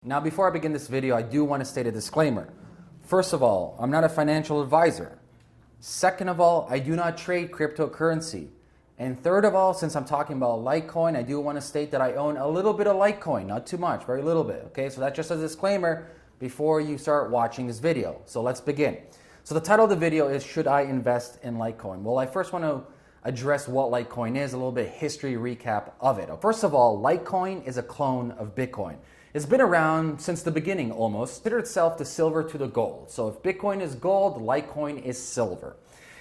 Now, before I begin this video, I do want to state a disclaimer. First of all, I'm not a financial advisor. Second of all, I do not trade cryptocurrency. And third of all, since I'm talking about Litecoin, I do want to state that I own a little bit of Litecoin, not too much, very little bit. Okay, so that's just a disclaimer before you start watching this video. So let's begin. So the title of the video is, should I invest in Litecoin? Well, I first want to address what Litecoin is, a little bit history recap of it. First of all, Litecoin is a clone of Bitcoin. It's been around since the beginning almost. Consider itself the silver to the gold. So if Bitcoin is gold, Litecoin is silver.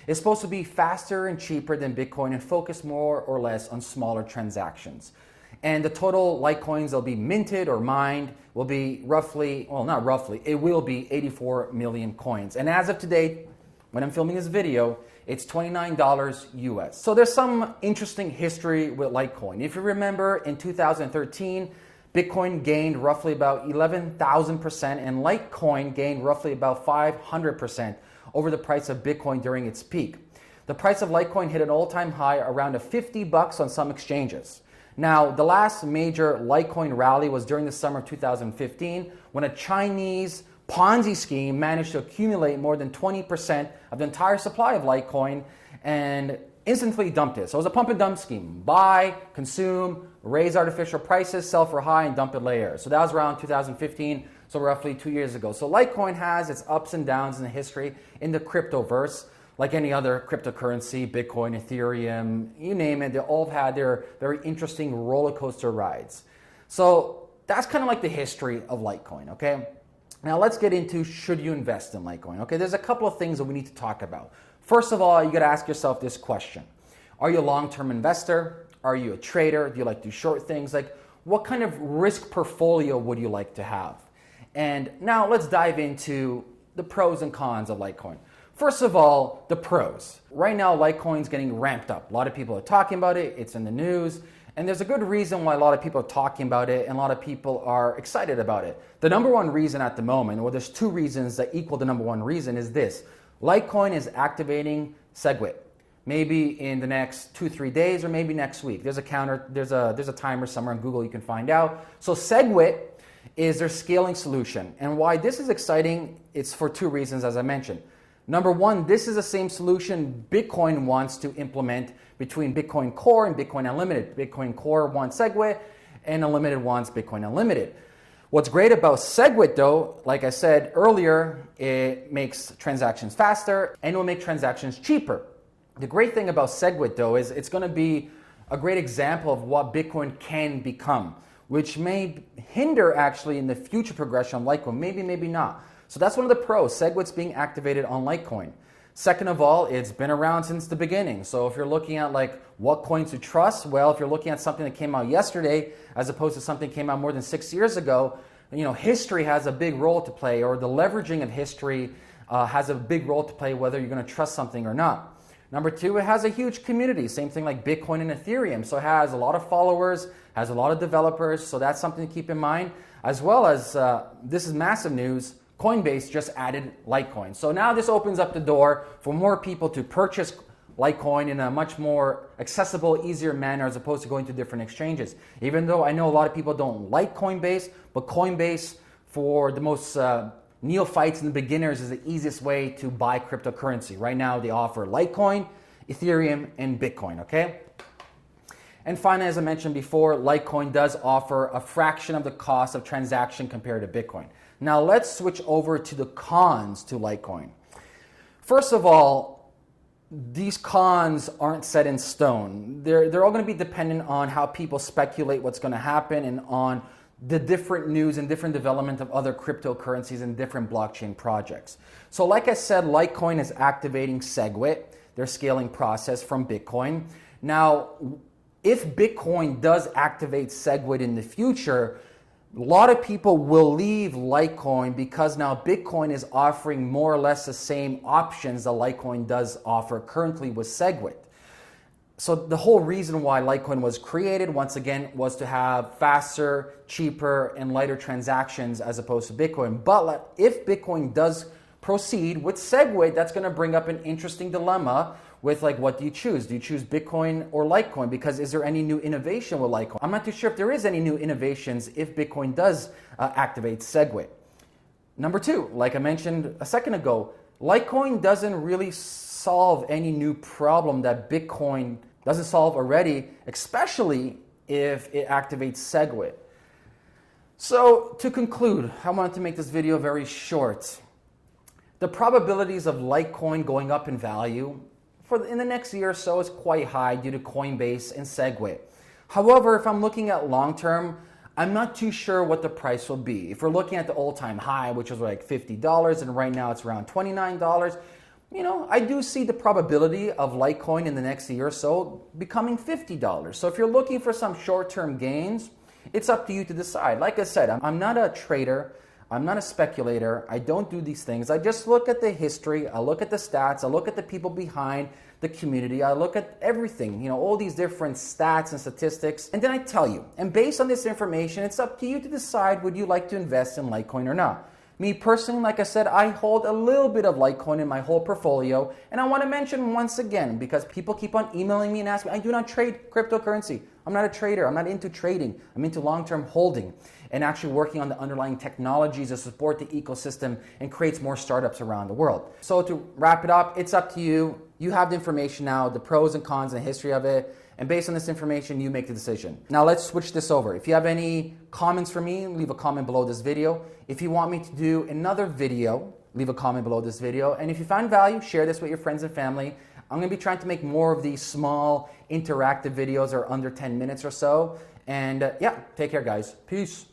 It's supposed to be faster and cheaper than Bitcoin and focus more or less on smaller transactions. And the total Litecoins that'll be minted or mined will be roughly, well, not roughly, it will be 84 million coins. And as of today, when I'm filming this video, it's $29 US. So there's some interesting history with Litecoin. If you remember, in 2013, Bitcoin gained roughly about 11,000% and Litecoin gained roughly about 500% over the price of Bitcoin during its peak. The price of Litecoin hit an all-time high around $50 on some exchanges. Now, the last major Litecoin rally was during the summer of 2015 when a Chinese Ponzi scheme managed to accumulate more than 20% of the entire supply of Litecoin and instantly dumped it. So it was a pump and dump scheme. Buy, consume, raise artificial prices, sell for high, and dump it later. So that was around 2015, so roughly 2 years ago. So Litecoin has its ups and downs in the history in the cryptoverse, like any other cryptocurrency, Bitcoin, Ethereum, you name it. They all have had their very interesting roller coaster rides. So that's kind of like the history of Litecoin, okay? Now let's get into, should you invest in Litecoin? Okay, there's a couple of things that we need to talk about. First of all, you got to ask yourself this question. Are you a long-term investor? Are you a trader? Do you like to short things? Like, what kind of risk portfolio would you like to have? And now let's dive into the pros and cons of Litecoin. First of all, the pros. Right now, Litecoin's getting ramped up. A lot of people are talking about it. It's in the news. And there's a good reason why a lot of people are talking about it and a lot of people are excited about it. The number one reason at the moment, or there's two reasons that equal the number one reason, is this. Litecoin is activating SegWit. Maybe in the next 2-3 days or maybe next week. There's a counter, there's a timer somewhere on Google you can find out. So SegWit is their scaling solution. And why this is exciting, it's for two reasons as I mentioned. Number one, this is the same solution Bitcoin wants to implement between Bitcoin Core and Bitcoin Unlimited. Bitcoin Core wants SegWit and Unlimited wants Bitcoin Unlimited. What's great about SegWit though, like I said earlier, it makes transactions faster and it will make transactions cheaper. The great thing about SegWit though is it's going to be a great example of what Bitcoin can become, which may hinder actually in the future progression of Litecoin, maybe not. So that's one of the pros, SegWit's being activated on Litecoin. Second of all, it's been around since the beginning. So if you're looking at like what coins to trust, well, if you're looking at something that came out yesterday as opposed to something that came out more than 6 years ago, you know, history has a big role to play, or the leveraging of history has a big role to play whether you're going to trust something or not. Number two, it has a huge community, same thing like Bitcoin and Ethereum. So it has a lot of followers, has a lot of developers, so that's something to keep in mind. As well as, this is massive news, Coinbase just added Litecoin. So now this opens up the door for more people to purchase Litecoin in a much more accessible, easier manner as opposed to going to different exchanges. Even though I know a lot of people don't like Coinbase, but Coinbase for the most neophytes and the beginners is the easiest way to buy cryptocurrency. Right now they offer Litecoin, Ethereum, and Bitcoin, okay? And finally, as I mentioned before, Litecoin does offer a fraction of the cost of transaction compared to Bitcoin. Now let's switch over to the cons to Litecoin. First of all, these cons aren't set in stone. They're all going to be dependent on how people speculate what's going to happen and on the different news and different development of other cryptocurrencies and different blockchain projects. So like I said, Litecoin is activating SegWit, their scaling process from Bitcoin. Now, if Bitcoin does activate SegWit in the future, a lot of people will leave Litecoin because now Bitcoin is offering more or less the same options that Litecoin does offer currently with SegWit. So the whole reason why Litecoin was created, once again, was to have faster, cheaper, and lighter transactions as opposed to Bitcoin. But if Bitcoin does proceed with SegWit, that's going to bring up an interesting dilemma with like, what do you choose? Do you choose Bitcoin or Litecoin? Because is there any new innovation with Litecoin? I'm not too sure if there is any new innovations if Bitcoin does activate SegWit. Number two, like I mentioned a second ago, Litecoin doesn't really solve any new problem that Bitcoin doesn't solve already, especially if it activates SegWit. So to conclude, I wanted to make this video very short. The probabilities of Litecoin going up in value in the next year or so is quite high due to Coinbase and SegWit. However, if I'm looking at long term, I'm not too sure what the price will be. If we're looking at the all-time high, which was like $50, and right now it's around $29, I do see the probability of Litecoin in the next year or so becoming $50. So if you're looking for some short-term gains, it's up to you to decide. Like I said, I'm not a trader. I'm not a speculator. I don't do these things. I just look at the history. I look at the stats. I look at the people behind the community. I look at everything, all these different stats and statistics, and then I tell you. And based on this information, it's up to you to decide would you like to invest in Litecoin or not. Me personally, like I said, I hold a little bit of Litecoin in my whole portfolio. And I want to mention once again, because people keep on emailing me and asking me, I do not trade cryptocurrency. I'm not a trader. I'm not into trading. I'm into long-term holding and actually working on the underlying technologies to support the ecosystem and creates more startups around the world. So to wrap it up, it's up to you. You have the information now, the pros and cons and the history of it. And based on this information, you make the decision. Now let's switch this over. If you have any comments for me, leave a comment below this video. If you want me to do another video, leave a comment below this video. And if you found value, share this with your friends and family. I'm going to be trying to make more of these small interactive videos that are under 10 minutes or so. And yeah, take care guys. Peace.